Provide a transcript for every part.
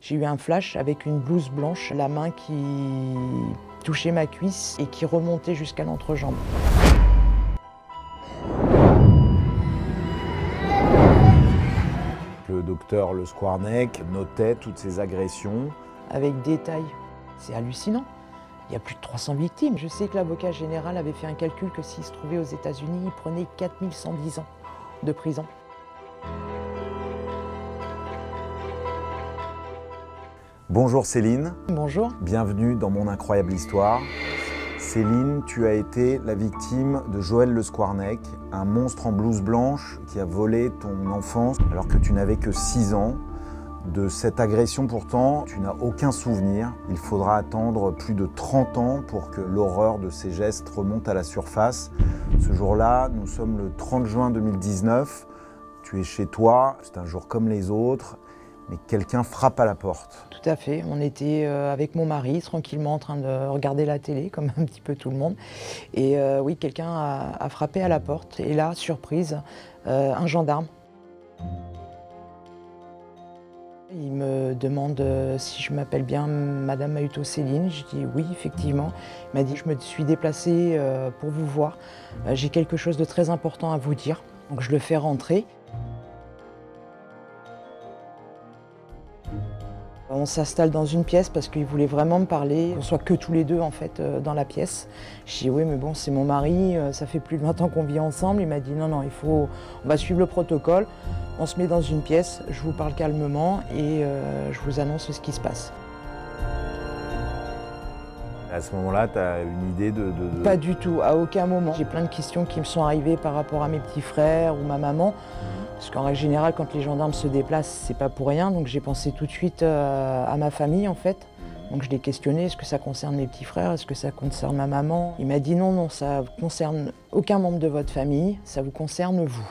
J'ai eu un flash avec une blouse blanche, la main qui touchait ma cuisse et qui remontait jusqu'à l'entrejambe. Le docteur Le Squarnec notait toutes ces agressions. Avec détail, c'est hallucinant. Il y a plus de 300 victimes. Je sais que l'avocat général avait fait un calcul que s'il se trouvait aux États-Unis, il prenait 4110 ans de prison. Bonjour Céline. Bonjour. Bienvenue dans Mon Incroyable Histoire. Céline, tu as été la victime de Joël Le Squarnec, un monstre en blouse blanche qui a volé ton enfance alors que tu n'avais que 6 ans. De cette agression pourtant, tu n'as aucun souvenir. Il faudra attendre plus de 30 ans pour que l'horreur de ces gestes remonte à la surface. Ce jour-là, nous sommes le 30 juin 2019. Tu es chez toi, c'est un jour comme les autres, mais quelqu'un frappe à la porte. Tout à fait. On était avec mon mari, tranquillement en train de regarder la télé, comme un petit peu tout le monde. Et oui, quelqu'un a frappé à la porte. Et là, surprise, un gendarme. Il me demande si je m'appelle bien Madame Mahuto Céline. Je dis oui, effectivement. Il m'a dit je me suis déplacée pour vous voir. J'ai quelque chose de très important à vous dire. Donc je le fais rentrer. On s'installe dans une pièce parce qu'il voulait vraiment me parler, qu'on soit que tous les deux en fait dans la pièce. Je dis oui mais bon c'est mon mari, ça fait plus de 20 ans qu'on vit ensemble. Il m'a dit non, on va suivre le protocole. On se met dans une pièce, je vous parle calmement et je vous annonce ce qui se passe. À ce moment-là, tu as une idée de... Pas du tout, à aucun moment. J'ai plein de questions qui me sont arrivées par rapport à mes petits frères ou ma maman. Parce qu'en règle générale, quand les gendarmes se déplacent, c'est pas pour rien. Donc j'ai pensé tout de suite à ma famille en fait. Donc je l'ai questionné, est-ce que ça concerne mes petits frères, est-ce que ça concerne ma maman? Il m'a dit non, non, ça ne concerne aucun membre de votre famille, ça vous concerne vous.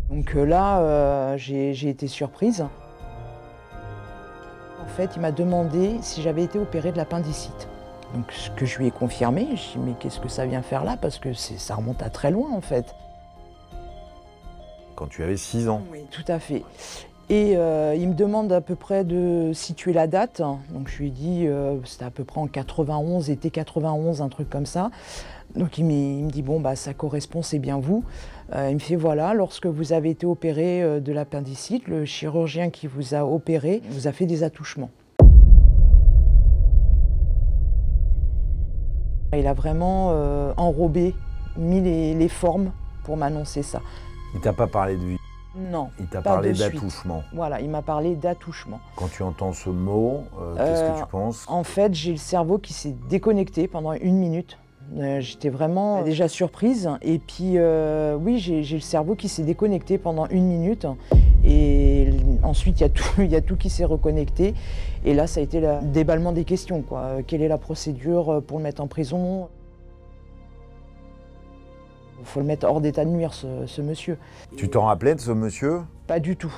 Donc là, j'ai été surprise. En fait, il m'a demandé si j'avais été opérée de l'appendicite. Donc ce que je lui ai confirmé, je dis mais qu'est-ce que ça vient faire là? Parce que ça remonte à très loin en fait. Quand tu avais 6 ans. Oui, tout à fait. Et il me demande à peu près de situer la date. Donc je lui ai dit, c'était à peu près en 91, été 91, un truc comme ça. Donc il me dit, bon, bah, ça correspond, c'est bien vous. Il me fait, voilà, lorsque vous avez été opéré de l'appendicite, le chirurgien qui vous a opéré vous a fait des attouchements. Il a vraiment enrobé, mis les formes pour m'annoncer ça. Il t'a pas parlé de vie? Non. Il t'a parlé d'attouchement? Voilà, il m'a parlé d'attouchement. Quand tu entends ce mot, qu'est-ce que tu penses? En fait, j'ai le cerveau qui s'est déconnecté pendant 1 minute. J'étais vraiment déjà surprise. Et puis, oui, j'ai le cerveau qui s'est déconnecté pendant 1 minute. Et ensuite, il y a tout qui s'est reconnecté. Et là, ça a été le déballement des questions, quoi. Quelle est la procédure pour le mettre en prison? Il faut le mettre hors d'état de nuire, ce monsieur. Tu t'en rappelais de ce monsieur? Pas du tout.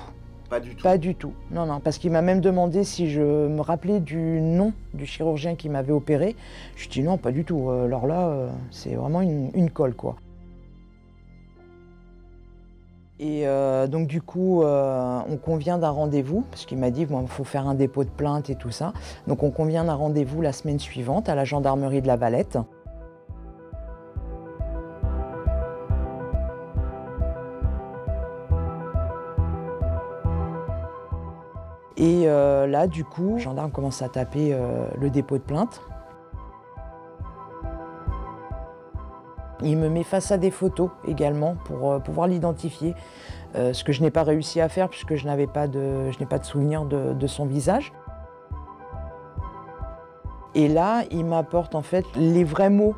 Pas du tout? Pas du tout. Non, non, parce qu'il m'a même demandé si je me rappelais du nom du chirurgien qui m'avait opéré. Je lui ai dit non, pas du tout. Alors là, c'est vraiment une colle, quoi. Et donc du coup, on convient d'un rendez-vous, parce qu'il m'a dit bon, faut faire un dépôt de plainte et tout ça. Donc on convient d'un rendez-vous la semaine suivante à la gendarmerie de La Valette. Et là, du coup, le gendarme commence à taper le dépôt de plainte. Il me met face à des photos également pour pouvoir l'identifier, ce que je n'ai pas réussi à faire puisque je n'ai pas de souvenir de son visage. Et là, il m'apporte en fait les vrais mots.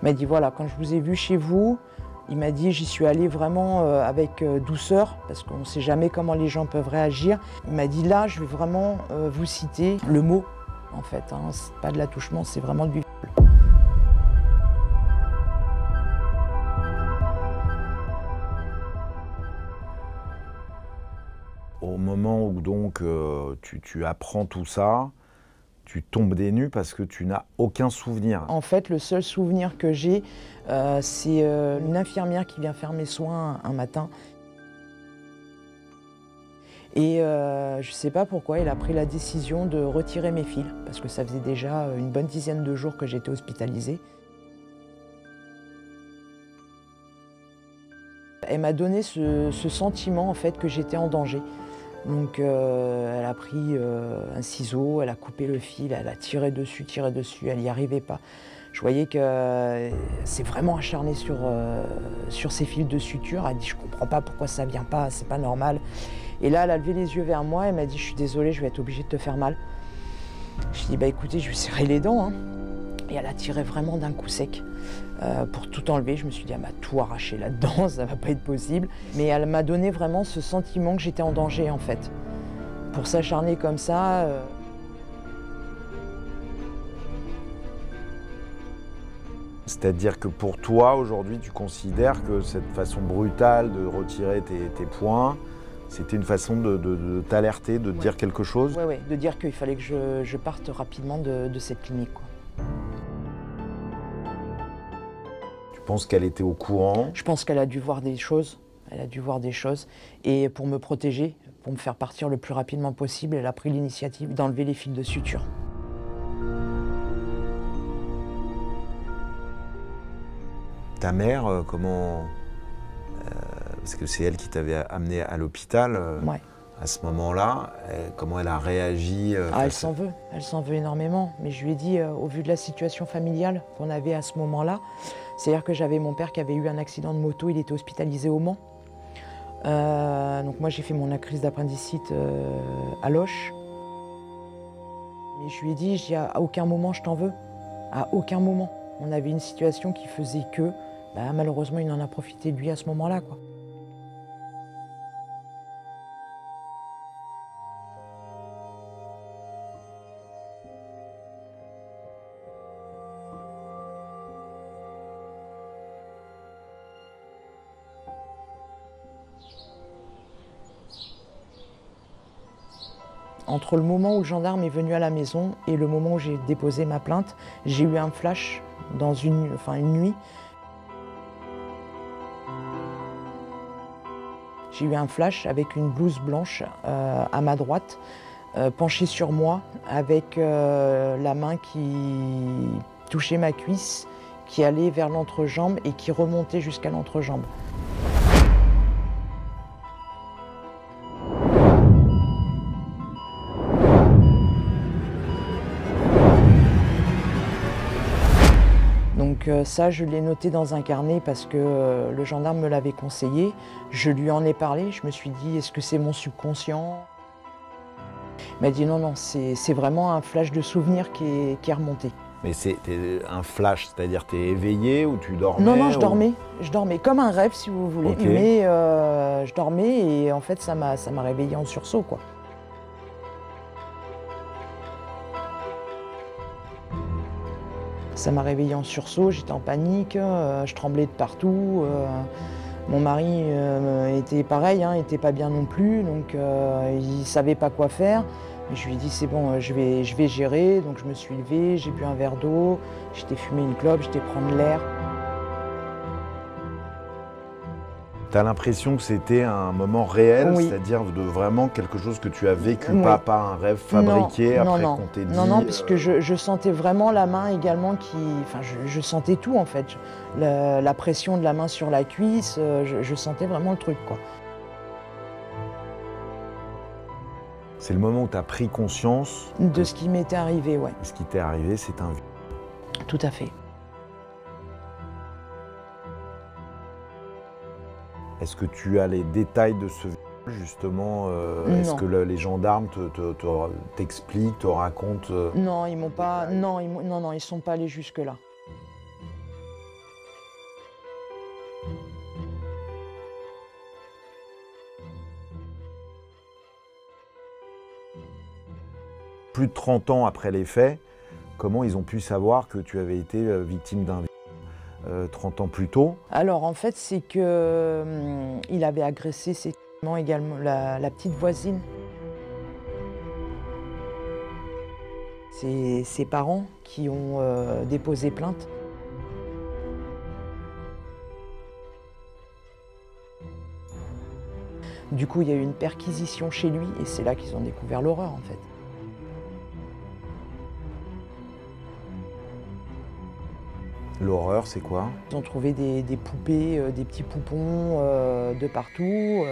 Il m'a dit voilà, quand je vous ai vu chez vous, il m'a dit j'y suis allée vraiment avec douceur parce qu'on ne sait jamais comment les gens peuvent réagir. Il m'a dit là, je vais vraiment vous citer le mot en fait. Hein, c'est pas de l'attouchement, c'est vraiment du viol. Au moment où donc tu apprends tout ça, tu tombes des nues parce que tu n'as aucun souvenir. En fait, le seul souvenir que j'ai, c'est une infirmière qui vient faire mes soins un matin Et je ne sais pas pourquoi, il a pris la décision de retirer mes fils, parce que ça faisait déjà une bonne dizaine de jours que j'étais hospitalisée. Elle m'a donné ce sentiment en fait que j'étais en danger. Donc elle a pris un ciseau, elle a coupé le fil, elle a tiré dessus, elle n'y arrivait pas. Je voyais que c'est vraiment acharné sur ces fils de suture. Elle a dit « je ne comprends pas pourquoi ça ne vient pas, c'est pas normal ». Et là, elle a levé les yeux vers moi, elle m'a dit « je suis désolée, je vais être obligée de te faire mal ». Je lui ai dit « bah écoutez, je vais serrer les dents hein. ». Et elle a tiré vraiment d'un coup sec pour tout enlever. Je me suis dit « elle m'a tout arraché là-dedans, ça ne va pas être possible ». Mais elle m'a donné vraiment ce sentiment que j'étais en danger en fait. Pour s'acharner comme ça… C'est-à-dire que pour toi, aujourd'hui, tu considères que cette façon brutale de retirer tes poings, c'était une façon de t'alerter, de te dire quelque chose? Oui, de dire qu'il fallait que je parte rapidement de cette clinique, quoi. Tu penses qu'elle était au courant? Je pense qu'elle a dû voir des choses. Elle a dû voir des choses. Et pour me protéger, pour me faire partir le plus rapidement possible, elle a pris l'initiative d'enlever les fils de suture. Ta mère, comment… parce que c'est elle qui t'avait amené à l'hôpital Ouais. à ce moment-là, comment elle a réagi Elle s'en veut énormément. Mais je lui ai dit, au vu de la situation familiale qu'on avait à ce moment-là, c'est-à-dire que j'avais mon père qui avait eu un accident de moto, il était hospitalisé au Mans. Donc moi j'ai fait mon crise d'appendicite à Loches. Mais je lui ai dit, à aucun moment je t'en veux, à aucun moment. On avait une situation qui faisait que, malheureusement, il en a profité de lui à ce moment-là, quoi. Entre le moment où le gendarme est venu à la maison et le moment où j'ai déposé ma plainte, j'ai eu un flash dans une nuit. J'ai eu un flash avec une blouse blanche à ma droite, penchée sur moi, avec la main qui touchait ma cuisse, qui allait vers l'entrejambe et qui remontait jusqu'à l'entrejambe. Donc ça, je l'ai noté dans un carnet parce que le gendarme me l'avait conseillé. Je lui en ai parlé, je me suis dit, est-ce que c'est mon subconscient? Il m'a dit non, c'est vraiment un flash de souvenir qui est remonté. Mais c'était un flash, c'est-à-dire t'es éveillé ou tu dormais? Non, je dormais comme un rêve si vous voulez, Okay. Mais je dormais et en fait ça m'a réveillée en sursaut, quoi. Ça m'a réveillée en sursaut, j'étais en panique, je tremblais de partout. Mon mari était pareil, hein, était pas bien non plus, donc il savait pas quoi faire. Mais je lui ai dit c'est bon, je vais gérer. Donc je me suis levée, j'ai bu un verre d'eau, j'étais fumé une clope, j'étais prendre l'air. T'as l'impression que c'était un moment réel, Oui. c'est-à-dire de vraiment quelque chose que tu as vécu, Oui. pas un rêve fabriqué après qu'on t'ait dit… Non, puisque je sentais vraiment la main également qui… Enfin, je sentais tout en fait. La pression de la main sur la cuisse, je sentais vraiment le truc, quoi. C'est le moment où tu as pris conscience De ce qui m'était arrivé, ouais. Ce qui t'est arrivé, c'est un viol. Tout à fait. Est-ce que tu as les détails de ce viol, justement est-ce que les gendarmes t'expliquent, te racontent Non, ils m'ont pas… Non, ils sont pas allés jusque-là. Plus de 30 ans après les faits, comment ils ont pu savoir que tu avais été victime d'un viol 30 ans plus tôt? Alors en fait, c'est que il avait agressé également la petite voisine. C'est ses parents qui ont déposé plainte. Du coup, il y a eu une perquisition chez lui et c'est là qu'ils ont découvert l'horreur en fait. L'horreur, c'est quoi? Ils ont trouvé des poupées, des petits poupons de partout.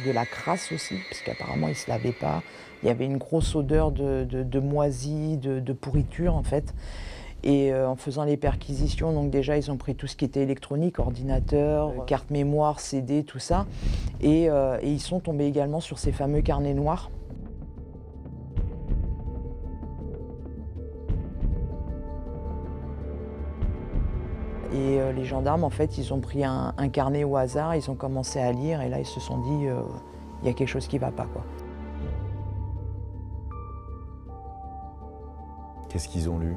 De la crasse aussi, parce qu'apparemment ils ne se lavaient pas. Il y avait une grosse odeur de moisi, de pourriture en fait. Et en faisant les perquisitions, donc déjà ils ont pris tout ce qui était électronique, ordinateur, carte mémoire, CD, tout ça. Et ils sont tombés également sur ces fameux carnets noirs. Et les gendarmes, en fait, ils ont pris un carnet au hasard, ils ont commencé à lire et là ils se sont dit il y a quelque chose qui ne va pas, quoi. Qu'est-ce qu'ils ont lu?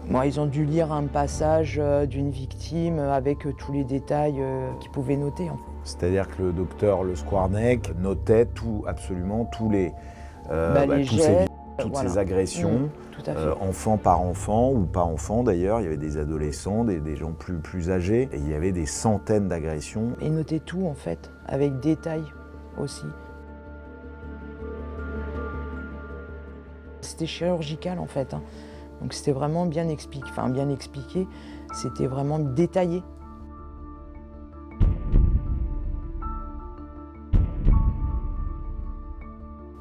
Moi, ils ont dû lire un passage d'une victime avec tous les détails qu'ils pouvaient noter. En fait. C'est-à-dire que le docteur Le Skwarnek notait tout, absolument tous les, les jets, toutes voilà. ces agressions, tout à fait. enfant par enfant ou pas enfant d'ailleurs. Il y avait des adolescents, des gens plus âgés, et il y avait des centaines d'agressions. Et notait tout en fait, avec détail aussi. C'était chirurgical en fait. Hein. Donc c'était vraiment bien expliqué, c'était vraiment détaillé.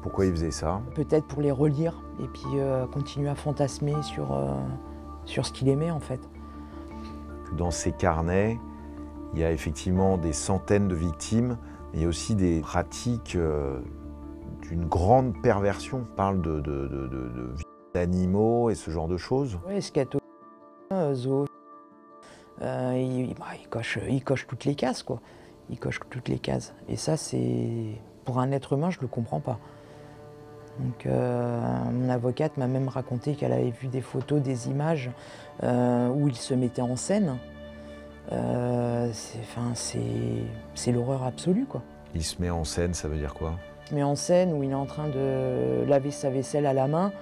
Pourquoi ils faisaient ça? Peut-être pour les relire et puis continuer à fantasmer sur ce qu'il aimait en fait. Dans ces carnets, il y a effectivement des centaines de victimes, mais il y a aussi des pratiques d'une grande perversion. On parle d'animaux et ce genre de choses. Oui, scato, zoo. Il coche toutes les cases, quoi. Il coche toutes les cases. Et ça, c'est pour un être humain, je ne le comprends pas. Donc, mon avocate m'a même raconté qu'elle avait vu des photos, des images où il se mettait en scène. C'est l'horreur absolue, quoi. Il se met en scène, ça veut dire quoi? Il se met en scène où il est en train de laver sa vaisselle à la main.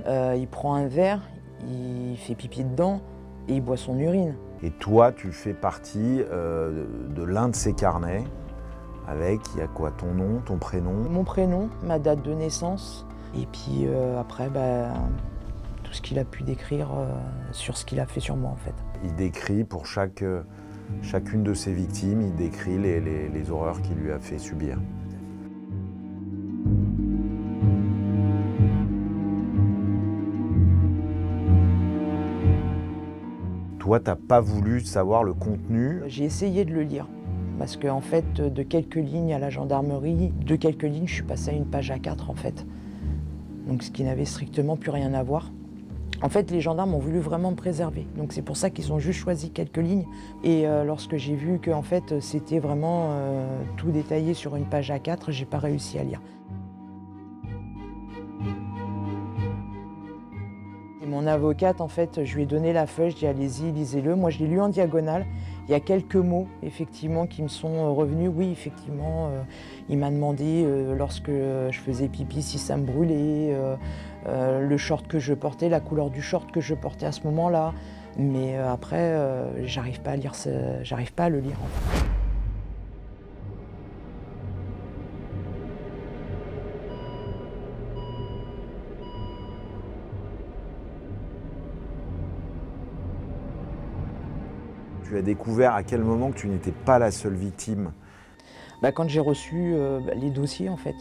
Il prend un verre, il fait pipi dedans et il boit son urine. Et toi, tu fais partie de l'un de ces carnets avec, il y a quoi, ton nom, ton prénom? Mon prénom, ma date de naissance et puis après, tout ce qu'il a pu décrire sur ce qu'il a fait sur moi en fait. Il décrit pour chacune de ses victimes, il décrit les horreurs qu'il lui a fait subir. Toi, t'as pas voulu savoir le contenu? J'ai essayé de le lire, parce qu'en fait, de quelques lignes à la gendarmerie, de quelques lignes, je suis passée à une page A4 en fait. Donc ce qui n'avait strictement plus rien à voir. En fait, les gendarmes ont voulu vraiment me préserver. Donc c'est pour ça qu'ils ont juste choisi quelques lignes. Et lorsque j'ai vu que en fait, c'était vraiment tout détaillé sur une page A4, j'ai pas réussi à lire. Mon avocate, en fait, je lui ai donné la feuille, je dis allez-y, lisez-le. Moi, je l'ai lu en diagonale. Il y a quelques mots, effectivement, qui me sont revenus. Oui, effectivement, il m'a demandé, lorsque je faisais pipi, si ça me brûlait, le short que je portais, la couleur du short que je portais à ce moment-là. Mais après, j'arrive pas à lire, j'arrive pas à le lire, en fait. Tu as découvert à quel moment que tu n'étais pas la seule victime? Quand j'ai reçu les dossiers, en fait.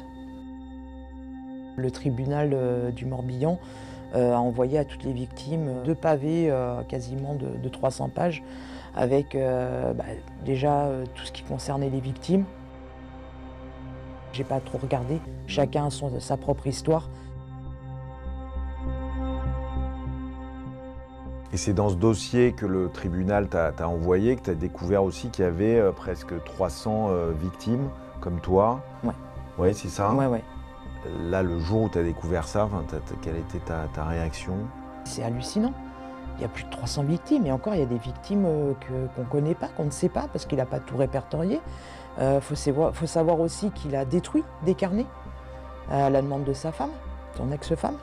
Le tribunal du Morbihan a envoyé à toutes les victimes 2 pavés quasiment de 300 pages avec déjà tout ce qui concernait les victimes. J'ai pas trop regardé, chacun a sa propre histoire. Et c'est dans ce dossier que le tribunal t'a envoyé que tu as découvert aussi qu'il y avait presque 300 victimes comme toi. Ouais. Ouais, c'est ça? Ouais. Là, le jour où tu as découvert ça, quelle était ta réaction? C'est hallucinant. Il y a plus de 300 victimes et encore il y a des victimes qu'on ne connaît pas, qu'on ne sait pas parce qu'il n'a pas tout répertorié. Faut savoir aussi qu'il a détruit des carnets à la demande de sa femme, son ex-femme.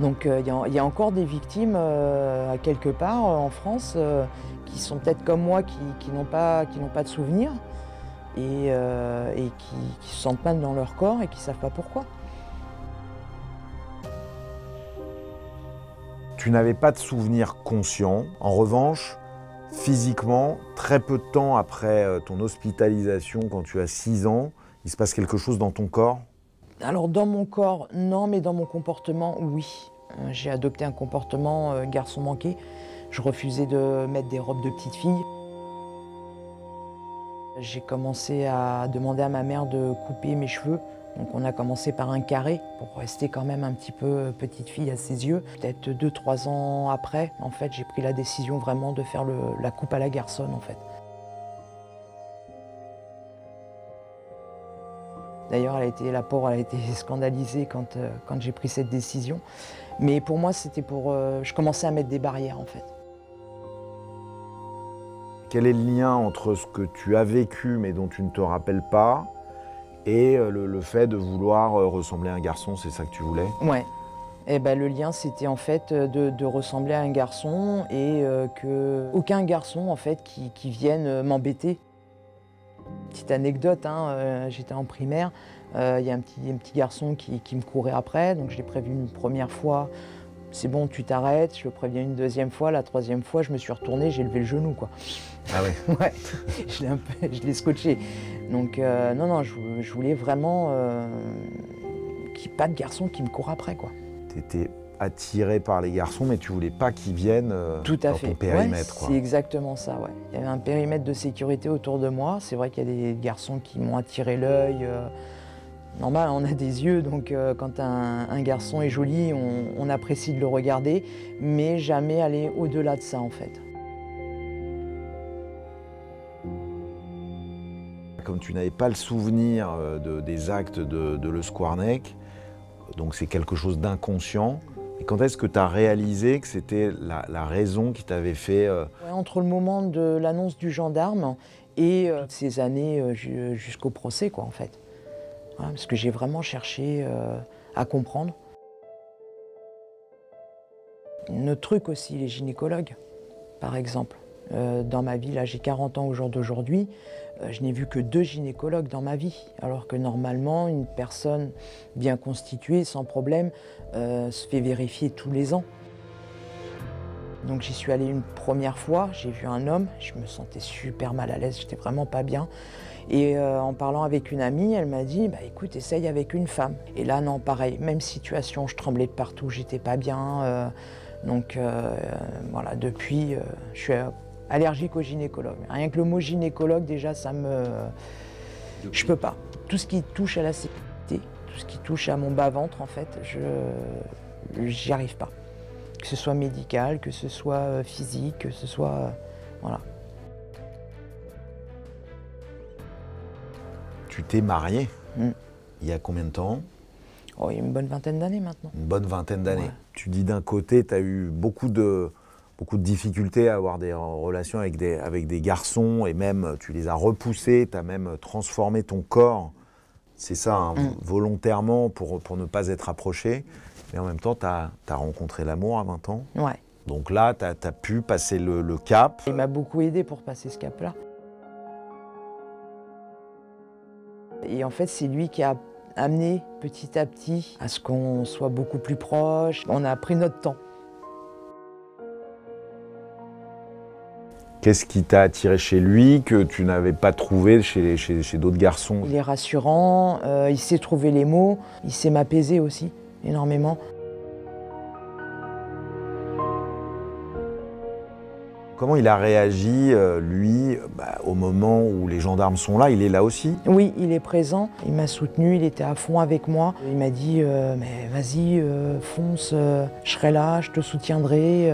Donc il y a encore des victimes à quelque part en France qui sont peut-être comme moi, qui n'ont pas de souvenirs et qui se sentent mal dans leur corps et qui ne savent pas pourquoi. Tu n'avais pas de souvenirs conscients. En revanche, physiquement, très peu de temps après ton hospitalisation, quand tu as 6 ans, il se passe quelque chose dans ton corps? Alors dans mon corps, non, mais dans mon comportement, oui. J'ai adopté un comportement garçon manqué. Je refusais de mettre des robes de petite fille. J'ai commencé à demander à ma mère de couper mes cheveux. Donc on a commencé par un carré pour rester quand même un petit peu petite fille à ses yeux. Peut-être 2-3 ans après, en fait, j'ai pris la décision vraiment de faire la coupe à la garçonne, en fait. D'ailleurs, la pauvre, elle a été scandalisée quand j'ai pris cette décision. Mais pour moi, c'était je commençais à mettre des barrières, en fait. Quel est le lien entre ce que tu as vécu mais dont tu ne te rappelles pas et le fait de vouloir ressembler à un garçon, c'est ça que tu voulais? Ouais. Et ben, le lien, c'était en fait de ressembler à un garçon et qu'aucun garçon, en fait, qui vienne m'embêter. Petite anecdote, hein, j'étais en primaire, il y a un petit garçon qui me courait après, donc je l'ai prévenu une première fois. C'est bon, tu t'arrêtes, je le préviens une deuxième fois, la troisième fois, je me suis retournée, j'ai levé le genou, quoi. Ah ouais? Ouais, je l'ai scotché. Donc non, je voulais vraiment qu'il n'y ait pas de garçon qui me court après, quoi. Tu étais attiré par les garçons, mais tu voulais pas qu'ils viennent Tout à dans fait. ton périmètre, Ouais, quoi. c'est exactement ça, ouais. Il y avait un périmètre de sécurité autour de moi. C'est vrai qu'il y a des garçons qui m'ont attiré l'œil. Normal, on a des yeux, donc quand un garçon est joli, on apprécie de le regarder, mais jamais aller au-delà de ça, en fait. Comme tu n'avais pas le souvenir des actes de Le Squarneck, donc c'est quelque chose d'inconscient. Et quand est-ce que tu as réalisé que c'était la raison qui t'avait fait... Ouais, entre le moment de l'annonce du gendarme et ces années jusqu'au procès, quoi, en fait. Voilà, parce que j'ai vraiment cherché à comprendre. Notre truc aussi, les gynécologues, par exemple. Dans ma vie, là j'ai 40 ans au jour d'aujourd'hui, je n'ai vu que 2 gynécologues dans ma vie, alors que normalement une personne bien constituée, sans problème, se fait vérifier tous les ans. Donc j'y suis allée une première fois, j'ai vu un homme, je me sentais super mal à l'aise, j'étais vraiment pas bien. Et en parlant avec une amie, elle m'a dit, bah écoute, essaye avec une femme. Et là non, pareil, même situation, je tremblais de partout, j'étais pas bien. Donc voilà, depuis, je suis allergique au gynécologue. Rien que le mot gynécologue, déjà, je peux pas. Tout ce qui touche à la sécurité, tout ce qui touche à mon bas-ventre, en fait, j'y arrive pas. Que ce soit médical, que ce soit physique, que ce soit... voilà. Tu t'es marié il y a combien de temps? Oh, il y a une bonne vingtaine d'années maintenant. Une bonne vingtaine d'années. Ouais. Tu dis d'un côté, tu as eu beaucoup de difficultés à avoir des relations avec des garçons et même tu les as repoussés, tu as même transformé ton corps, c'est ça, hein, volontairement pour ne pas être approché. Mais en même temps, tu as rencontré l'amour à 20 ans. Ouais. Donc là, tu as pu passer le cap. Il m'a beaucoup aidé pour passer ce cap-là. Et en fait, c'est lui qui a amené petit à petit à ce qu'on soit beaucoup plus proches. On a pris notre temps. Qu'est-ce qui t'a attiré chez lui que tu n'avais pas trouvé chez d'autres garçons? Il est rassurant, il sait trouver les mots, il sait m'apaiser aussi énormément. Comment il a réagi, lui, au moment où les gendarmes sont là? Il est là aussi? Oui, il est présent, il m'a soutenu, il était à fond avec moi. Il m'a dit mais vas-y, fonce, je serai là, je te soutiendrai.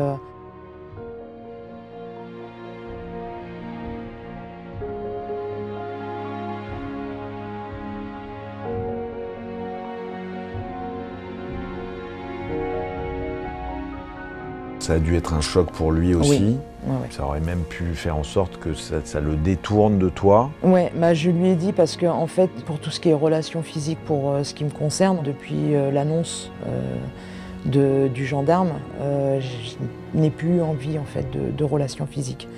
Ça a dû être un choc pour lui aussi. Oui. Ouais, ouais. Ça aurait même pu faire en sorte que ça le détourne de toi. Ouais, je lui ai dit parce que en fait, pour tout ce qui est relations physiques, pour ce qui me concerne, depuis l'annonce du gendarme, je n'ai plus envie en fait de relations physiques.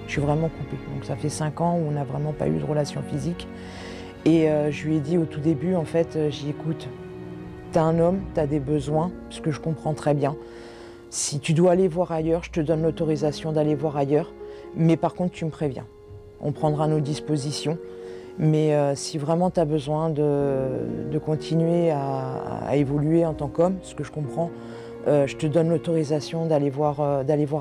Je suis vraiment coupée. Donc ça fait 5 ans où on n'a vraiment pas eu de relation physique. Et je lui ai dit au tout début, en fait, j'ai dit, écoute, t'es un homme, t'as des besoins, ce que je comprends très bien. Si tu dois aller voir ailleurs, je te donne l'autorisation d'aller voir ailleurs. Mais par contre, tu me préviens. On prendra nos dispositions. Mais si vraiment tu as besoin de continuer à évoluer en tant qu'homme, ce que je comprends, je te donne l'autorisation d'aller voir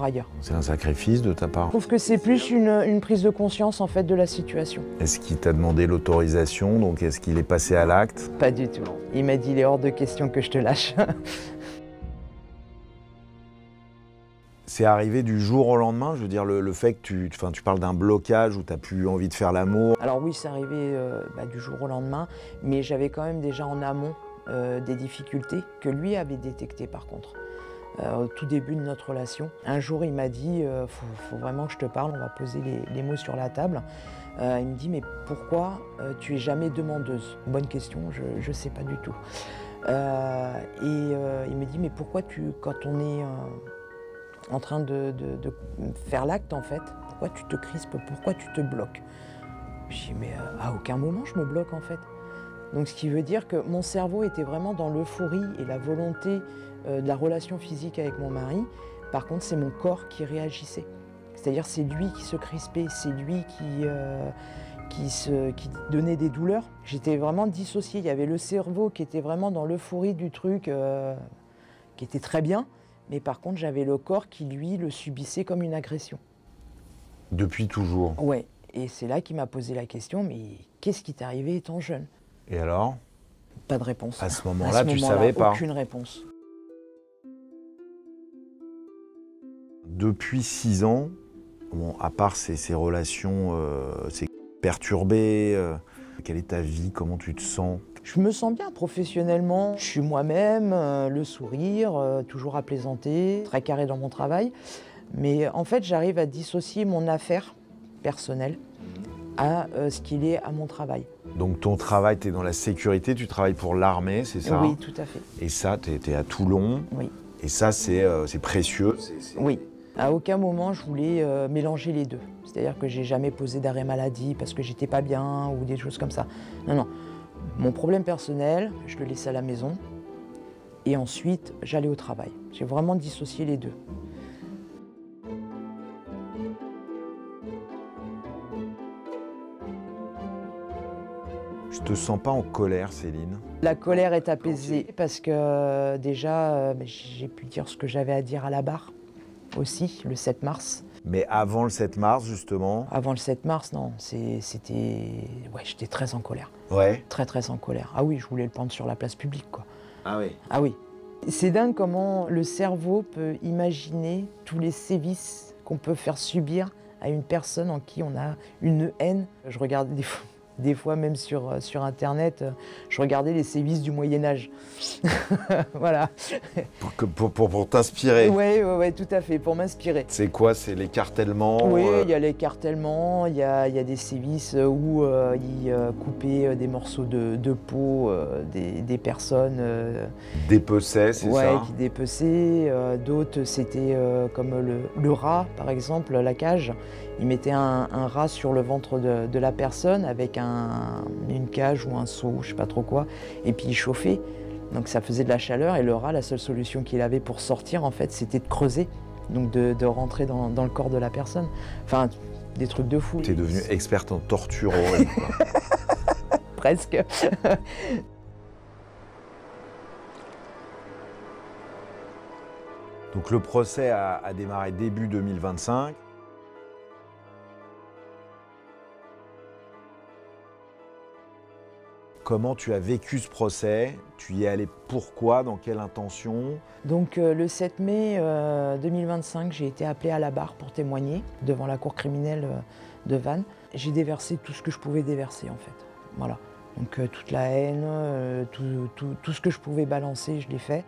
ailleurs. C'est un sacrifice de ta part. Je trouve que c'est plus une prise de conscience en fait de la situation. Est-ce qu'il t'a demandé l'autorisation, donc est-ce qu'il est passé à l'acte? Pas du tout. Il m'a dit il est hors de question que je te lâche. C'est arrivé du jour au lendemain, je veux dire le fait que tu parles d'un blocage où tu n'as plus envie de faire l'amour. Alors oui, c'est arrivé du jour au lendemain, mais j'avais quand même déjà en amont des difficultés que lui avait détectées par contre. Au tout début de notre relation. Un jour, il m'a dit faut vraiment que je te parle, on va poser les mots sur la table. Il me dit mais pourquoi tu es jamais demandeuse? Bonne question, je ne sais pas du tout. Il me dit mais pourquoi quand on est en train de faire l'acte en fait, pourquoi tu te crispes, pourquoi tu te bloques? Je dis mais à aucun moment je me bloque en fait. Donc ce qui veut dire que mon cerveau était vraiment dans l'euphorie et la volonté de la relation physique avec mon mari. Par contre c'est mon corps qui réagissait. C'est-à-dire c'est lui qui se crispait, c'est lui qui donnait des douleurs. J'étais vraiment dissociée, il y avait le cerveau qui était vraiment dans l'euphorie du truc qui était très bien. Mais par contre, j'avais le corps qui, lui, le subissait comme une agression. Depuis toujours? Ouais. Et c'est là qu'il m'a posé la question, mais qu'est-ce qui t'est arrivé étant jeune? Et alors? Pas de réponse. À ce moment-là, tu savais pas? Aucune réponse. Depuis 6 ans, bon, à part ces relations perturbées, quelle est ta vie? Comment tu te sens? Je me sens bien professionnellement, je suis moi-même, le sourire, toujours à plaisanter, très carré dans mon travail. Mais en fait, j'arrive à dissocier mon affaire personnelle à ce qu'il est à mon travail. Donc ton travail, tu es dans la sécurité, tu travailles pour l'armée, c'est ça? Oui, tout à fait. Et ça, tu es à Toulon. Oui. Et ça, c'est précieux. Oui. À aucun moment, je voulais mélanger les deux. C'est-à-dire que j'ai jamais posé d'arrêt maladie parce que j'étais pas bien ou des choses comme ça. Non, non. Mon problème personnel, je le laissais à la maison et ensuite j'allais au travail. J'ai vraiment dissocié les deux. Je te sens pas en colère, Céline? La colère est apaisée parce que déjà j'ai pu dire ce que j'avais à dire à la barre aussi le 7 mars. Mais avant le 7 mars, justement? Avant le 7 mars, non, c'était... Ouais, j'étais très en colère. Ouais. Très, très en colère. Ah oui, je voulais le pendre sur la place publique, quoi. Ah oui? Ah oui. C'est dingue comment le cerveau peut imaginer tous les sévices qu'on peut faire subir à une personne en qui on a une haine. Je regarde des fois même sur Internet, je regardais les sévices du Moyen-Âge. Voilà. Pour t'inspirer? Oui, tout à fait, pour m'inspirer. C'est quoi? C'est l'écartèlement? Oui, il y a l'écartèlement, il y a des sévices où ils coupaient des morceaux de peau des personnes. Dépeçaient, c'est ça? Ouais, qui dépeçaient. D'autres, c'était comme le rat, par exemple, la cage. Ils mettaient un rat sur le ventre de la personne avec une cage ou un seau, je sais pas trop quoi, et puis ils chauffaient. Donc ça faisait de la chaleur et le rat, la seule solution qu'il avait pour sortir, en fait, c'était de creuser, donc de rentrer dans le corps de la personne. Enfin, des trucs de fou. T'es devenue experte en torture horrible, quoi. Presque. Donc le procès a démarré début 2025. Comment tu as vécu ce procès? Tu y es allé pourquoi? Dans quelle intention? Donc le 7 mai 2025, j'ai été appelée à la barre pour témoigner devant la cour criminelle de Vannes. J'ai déversé tout ce que je pouvais déverser en fait. Voilà. Donc toute la haine, tout ce que je pouvais balancer, je l'ai fait.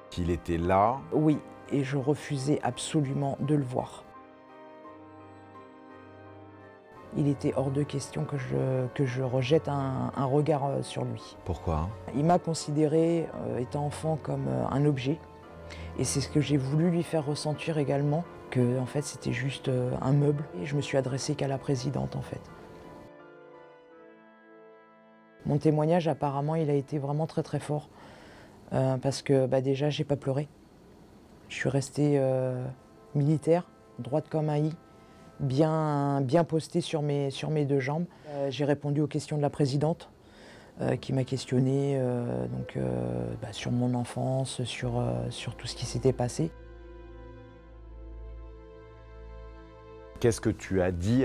Qu'il était là? Oui, et je refusais absolument de le voir. Il était hors de question que je rejette un regard sur lui. Pourquoi? Il m'a considéré, étant enfant, comme un objet. Et c'est ce que j'ai voulu lui faire ressentir également, que en fait, c'était juste un meuble. Et je me suis adressée qu'à la présidente, en fait. Mon témoignage, apparemment, il a été vraiment très très fort. Parce que déjà, j'ai pas pleuré. Je suis restée militaire, droite comme un i, bien postée sur mes deux jambes. J'ai répondu aux questions de la présidente, qui m'a questionné sur mon enfance, sur tout ce qui s'était passé. Qu'est-ce que tu as dit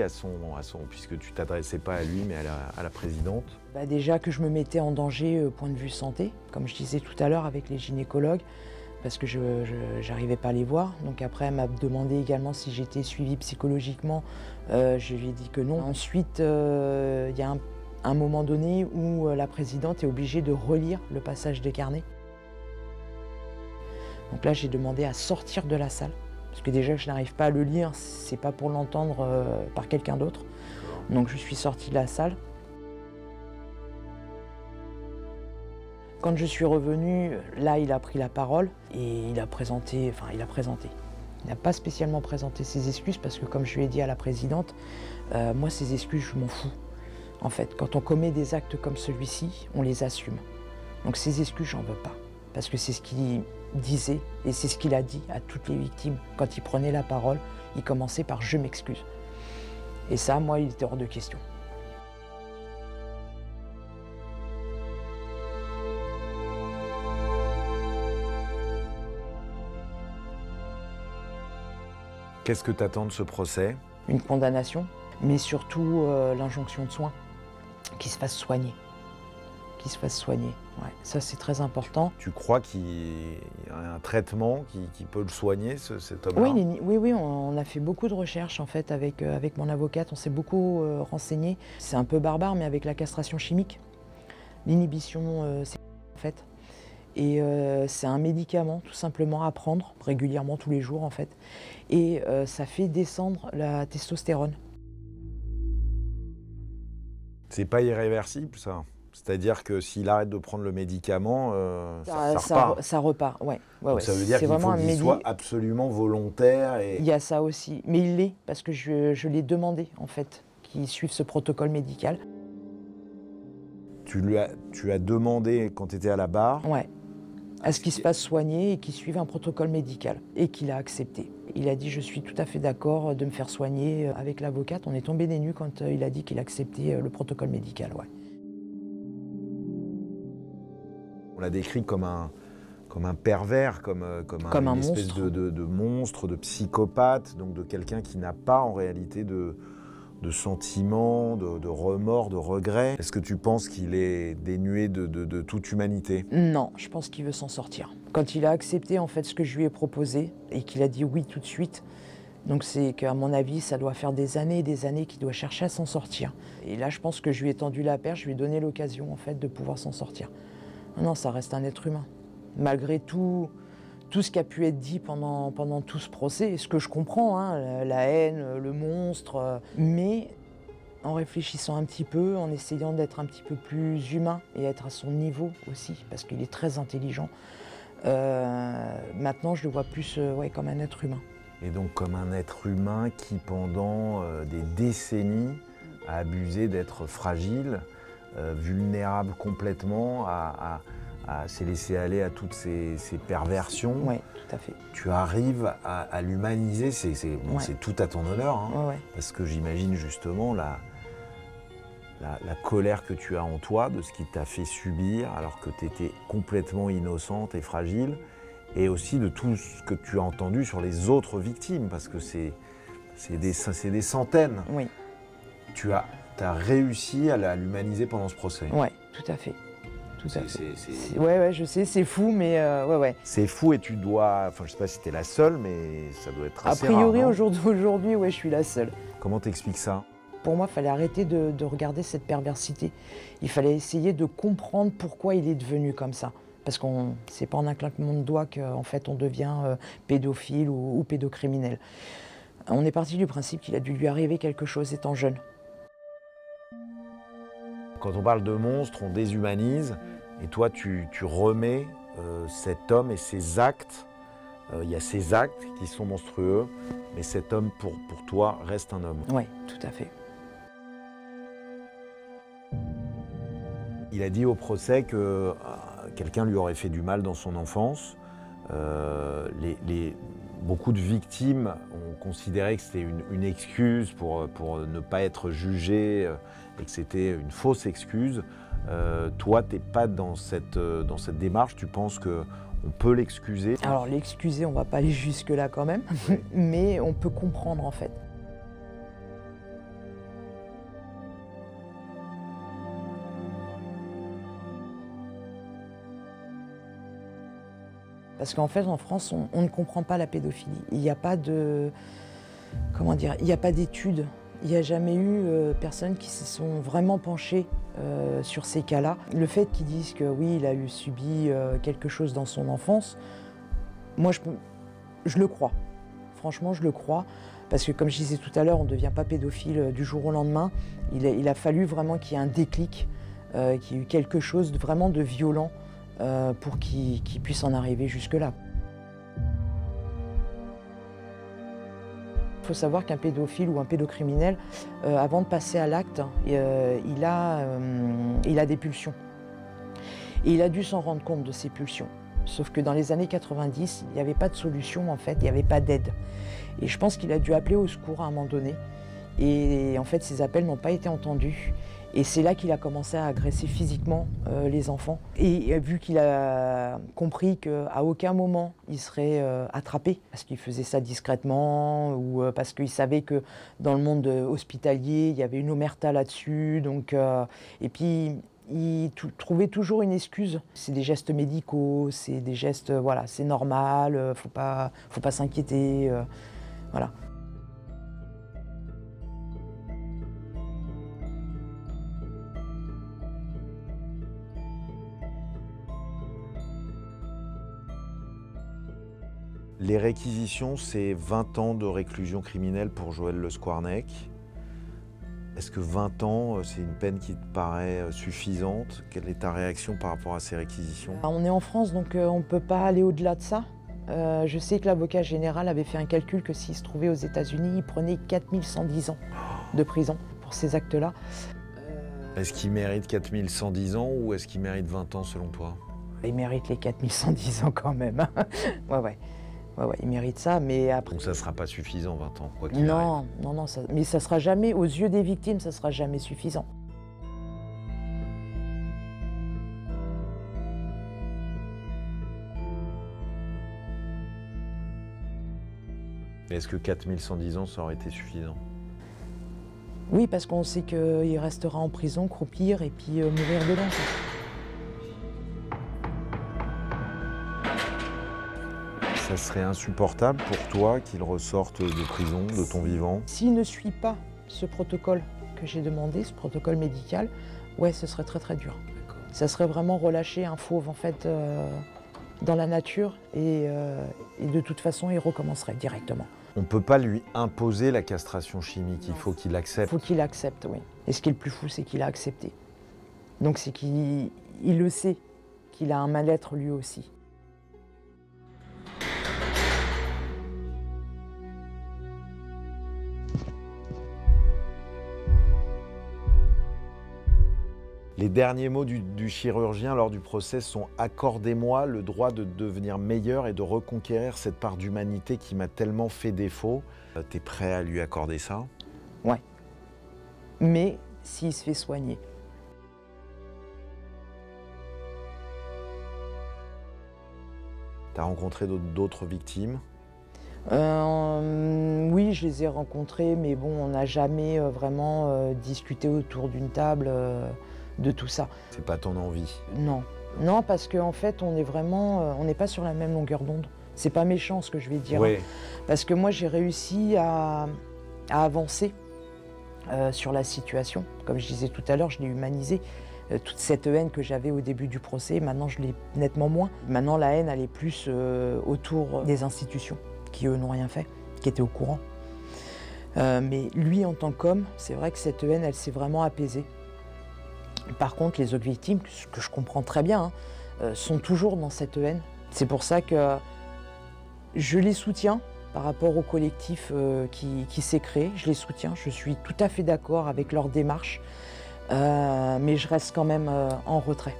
puisque tu t'adressais pas à lui mais à la présidente? Déjà que je me mettais en danger point de vue santé, comme je disais tout à l'heure avec les gynécologues, parce que je n'arrivais pas à les voir. Donc après, elle m'a demandé également si j'étais suivie psychologiquement. Je lui ai dit que non. Ensuite, il y a un moment donné où la présidente est obligée de relire le passage des carnets. Donc là, j'ai demandé à sortir de la salle. Parce que déjà que je n'arrive pas à le lire, c'est pas pour l'entendre par quelqu'un d'autre. Donc je suis sortie de la salle. Quand je suis revenue, là il a pris la parole et il a présenté. Il n'a pas spécialement présenté ses excuses parce que comme je lui ai dit à la présidente, moi ces excuses je m'en fous. En fait, quand on commet des actes comme celui-ci, on les assume. Donc ces excuses, j'en veux pas. Parce que c'est ce qu'il disait et c'est ce qu'il a dit à toutes les victimes. Quand il prenait la parole, il commençait par « je m'excuse ». Et ça, moi, il était hors de question. Qu'est-ce que tu attends de ce procès? Une condamnation, mais surtout l'injonction de soins, qu'il se fasse soigner. Qu'il se fasse soigner. Ouais, ça, c'est très important. Tu crois qu'il y a un traitement qui peut le soigner, cet homme-là? Oui, on a fait beaucoup de recherches en fait avec mon avocate, on s'est beaucoup renseigné. C'est un peu barbare, mais avec la castration chimique, l'inhibition, c'est en fait. Et c'est un médicament tout simplement à prendre régulièrement tous les jours en fait. Et ça fait descendre la testostérone. C'est pas irréversible ça? C'est-à-dire que s'il arrête de prendre le médicament, ça repart. Ça repart, ouais. Donc ça veut dire qu'il faut qu'il soit absolument volontaire. Il y a ça aussi, mais il l'est, parce que je l'ai demandé, en fait, qu'il suive ce protocole médical. Tu as demandé, quand tu étais à la barre, ouais, à ce qu'il se fasse soigner et qu'il suive un protocole médical, et qu'il a accepté. Il a dit « je suis tout à fait d'accord de me faire soigner avec l'avocate ». On est tombé des nues quand il a dit qu'il acceptait le protocole médical, ouais. On l'a décrit comme un pervers, comme une espèce de monstre, de psychopathe, donc de quelqu'un qui n'a pas en réalité de sentiments, de remords, de regrets. Est-ce que tu penses qu'il est dénué de toute humanité? Non, je pense qu'il veut s'en sortir. Quand il a accepté en fait ce que je lui ai proposé et qu'il a dit oui tout de suite, donc c'est qu'à mon avis, ça doit faire des années et des années qu'il doit chercher à s'en sortir. Et là, je pense que je lui ai tendu la perche, je lui ai donné l'occasion en fait de pouvoir s'en sortir. Non, ça reste un être humain. Malgré tout ce qui a pu être dit pendant tout ce procès, ce que je comprends, hein, la haine, le monstre, mais en réfléchissant un petit peu, en essayant d'être un petit peu plus humain et être à son niveau aussi, parce qu'il est très intelligent, maintenant je le vois plus comme un être humain. Et donc comme un être humain qui, pendant des décennies, a abusé d'être fragile, vulnérable complètement, à se laisser aller à toutes ces perversions. Oui, tout à fait. Tu arrives à l'humaniser, c'est tout à ton honneur, hein, ouais. Parce que j'imagine justement la colère que tu as en toi de ce qui t'a fait subir alors que tu étais complètement innocente et fragile, et aussi de tout ce que tu as entendu sur les autres victimes, parce que c'est des centaines. Oui. Tu as réussi à l'humaniser pendant ce procès. Oui, tout à fait. Ouais, je sais, c'est fou, mais ouais. C'est fou et tu dois, je sais pas si tu es la seule, mais ça doit être assez rare. A priori, rare, aujourd'hui, ouais, je suis la seule. Comment t'expliques ça? Pour moi, il fallait arrêter de regarder cette perversité. Il fallait essayer de comprendre pourquoi il est devenu comme ça. Parce que c'est pas en un claquement de doigts qu'en fait on devient pédophile ou pédocriminel. On est parti du principe qu'il a dû lui arriver quelque chose étant jeune. Quand on parle de monstre, on déshumanise, et toi tu remets cet homme et ses actes. Il y a ces actes qui sont monstrueux, mais cet homme pour toi reste un homme. Oui, tout à fait. Il a dit au procès que quelqu'un lui aurait fait du mal dans son enfance. Beaucoup de victimes ont considéré que c'était une excuse pour ne pas être jugé et que c'était une fausse excuse. Toi, tu n'es pas dans cette démarche, tu penses qu'on peut l'excuser? Alors l'excuser, on ne va pas aller jusque-là quand même, mais on peut comprendre en fait. Parce qu'en fait, en France, on ne comprend pas la pédophilie. Il n'y a pas de... Comment dire? Il n'y a pas d'études. Il n'y a jamais eu personne qui se sont vraiment penchés sur ces cas-là. Le fait qu'ils disent que oui, il a subi quelque chose dans son enfance, moi, je le crois. Franchement, je le crois. Parce que comme je disais tout à l'heure, on ne devient pas pédophile du jour au lendemain. Il a fallu vraiment qu'il y ait un déclic, qu'il y ait eu quelque chose vraiment de violent pour qu'il puisse en arriver jusque-là. Il faut savoir qu'un pédophile ou un pédocriminel, avant de passer à l'acte, il a des pulsions. Et il a dû s'en rendre compte de ces pulsions. Sauf que dans les années 90, il n'y avait pas de solution, en fait, il n'y avait pas d'aide. Et je pense qu'il a dû appeler au secours à un moment donné. Et en fait, ses appels n'ont pas été entendus. Et c'est là qu'il a commencé à agresser physiquement les enfants. Et vu qu'il a compris qu'à aucun moment il serait attrapé, parce qu'il faisait ça discrètement, ou parce qu'il savait que dans le monde hospitalier, il y avait une omerta là-dessus. Et puis, il trouvait toujours une excuse. C'est des gestes médicaux, c'est des gestes, voilà, c'est normal, faut pas s'inquiéter, voilà. Les réquisitions, c'est 20 ans de réclusion criminelle pour Joël Le Squarnec. Est-ce que 20 ans, c'est une peine qui te paraît suffisante? Quelle est ta réaction par rapport à ces réquisitions? On est en France, donc on ne peut pas aller au-delà de ça. Je sais que l'avocat général avait fait un calcul que s'il se trouvait aux États-Unis, il prenait 4110 ans de prison pour ces actes-là. Est-ce qu'il mérite 4110 ans ou est-ce qu'il mérite 20 ans selon toi? Il mérite les 4110 ans quand même. Ouais, il mérite ça, mais après... Donc ça ne sera pas suffisant, 20 ans, quoi qu'il arrive. Non, mais ça sera jamais, aux yeux des victimes, ça sera jamais suffisant. Est-ce que 4110 ans, ça aurait été suffisant? Oui, parce qu'on sait qu'il restera en prison, croupir et puis mourir dedans. Ça serait insupportable pour toi qu'il ressorte de prison, de ton vivant? S'il ne suit pas ce protocole que j'ai demandé, ce protocole médical, ouais, ce serait très très dur. Ça serait vraiment relâcher un fauve en fait dans la nature et de toute façon il recommencerait directement. On ne peut pas lui imposer la castration chimique, il faut qu'il accepte. Il faut qu'il accepte, oui. Et ce qui est le plus fou, c'est qu'il a accepté. Donc c'est qu'il le sait, qu'il a un mal-être lui aussi. Les derniers mots du chirurgien lors du procès sont « Accordez-moi le droit de devenir meilleur et de reconquérir cette part d'humanité qui m'a tellement fait défaut ». T'es prêt à lui accorder ça? Ouais. Mais s'il se fait soigner. T'as rencontré d'autres victimes? Oui, je les ai rencontrées, mais bon, on n'a jamais vraiment discuté autour d'une table de tout ça. C'est pas ton envie? Non, parce qu'en fait, on est vraiment, on n'est pas sur la même longueur d'onde. C'est pas méchant ce que je vais dire. Oui. Parce que moi, j'ai réussi à avancer sur la situation. Comme je disais tout à l'heure, je l'ai humanisé. Toute cette haine que j'avais au début du procès, maintenant je l'ai nettement moins. Maintenant, la haine, elle est plus autour des institutions qui, eux, n'ont rien fait, qui étaient au courant. Mais lui, en tant qu'homme, c'est vrai que cette haine, elle s'est vraiment apaisée. Par contre, les autres victimes, ce que je comprends très bien, sont toujours dans cette haine. C'est pour ça que je les soutiens par rapport au collectif qui s'est créé. Je les soutiens, je suis tout à fait d'accord avec leur démarche, mais je reste quand même en retrait.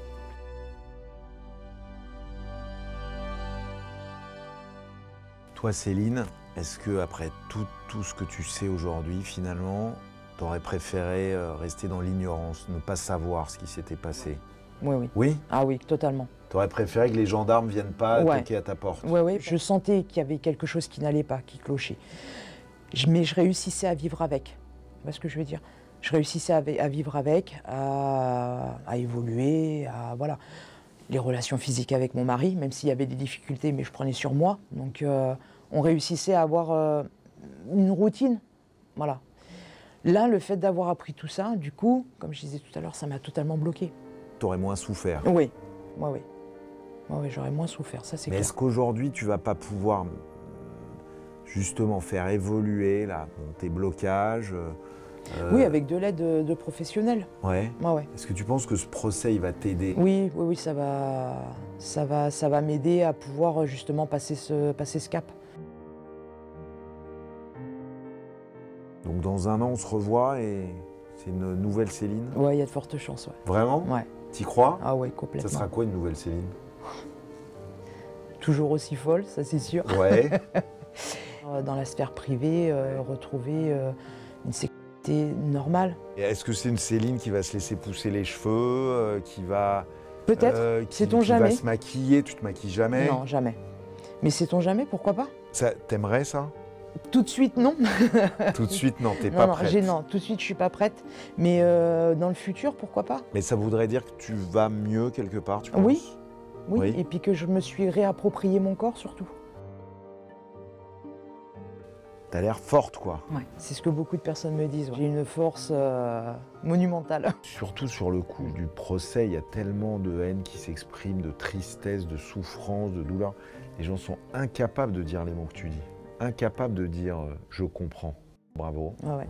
Toi, Céline, est-ce que après tout ce que tu sais aujourd'hui, finalement, tu aurais préféré rester dans l'ignorance, ne pas savoir ce qui s'était passé? Oui, oui. Oui? Ah oui, totalement. Tu aurais préféré que les gendarmes viennent pas toquer à ta porte? Oui, oui. Je sentais qu'il y avait quelque chose qui n'allait pas, qui clochait. Mais je réussissais à vivre avec. Tu vois ce que je veux dire? Je réussissais à vivre avec, à évoluer, voilà. Les relations physiques avec mon mari, même s'il y avait des difficultés, mais je prenais sur moi. Donc on réussissait à avoir une routine. Voilà. Là, le fait d'avoir appris tout ça, du coup, comme je disais tout à l'heure, ça m'a totalement bloqué. Tu aurais moins souffert. Oui, oui, oui. Oui, j'aurais moins souffert, ça c'est clair. Mais est-ce qu'aujourd'hui, tu vas pas pouvoir justement faire évoluer là, tes blocages Oui, avec de l'aide de professionnels. Ouais. Ouais. Est-ce que tu penses que ce procès, il va t'aider? Oui, oui, oui, ça va m'aider à pouvoir justement passer ce cap. Donc dans un an, on se revoit et c'est une nouvelle Céline? Ouais, il y a de fortes chances, ouais. Vraiment? Ouais. T'y crois? Ah ouais, complètement. Ça sera quoi une nouvelle Céline? Toujours aussi folle, ça c'est sûr. Ouais. Dans la sphère privée, retrouver une sécurité normale. Et est-ce que c'est une Céline qui va se laisser pousser les cheveux, qui va... Peut-être, sait-on qui jamais. va se maquiller? Tu te maquilles jamais? Non, jamais. Mais sait-on jamais, pourquoi pas? T'aimerais ça? Tout de suite, non. Tout de suite, non, t'es Non, pas non, prête. non, tout de suite, je suis pas prête. Mais dans le futur, pourquoi pas? Mais ça voudrait dire que tu vas mieux quelque part, tu penses? Oui. Oui, Oui. et puis que je me suis réapproprié mon corps surtout. T'as l'air forte, quoi. Ouais. C'est ce que beaucoup de personnes me disent. Ouais. J'ai une force monumentale. Surtout sur le coup du procès, il y a tellement de haine qui s'exprime, de tristesse, de souffrance, de douleur. Les gens sont incapables de dire les mots que tu dis. Incapables de dire « je comprends ». Bravo. Ouais, ouais.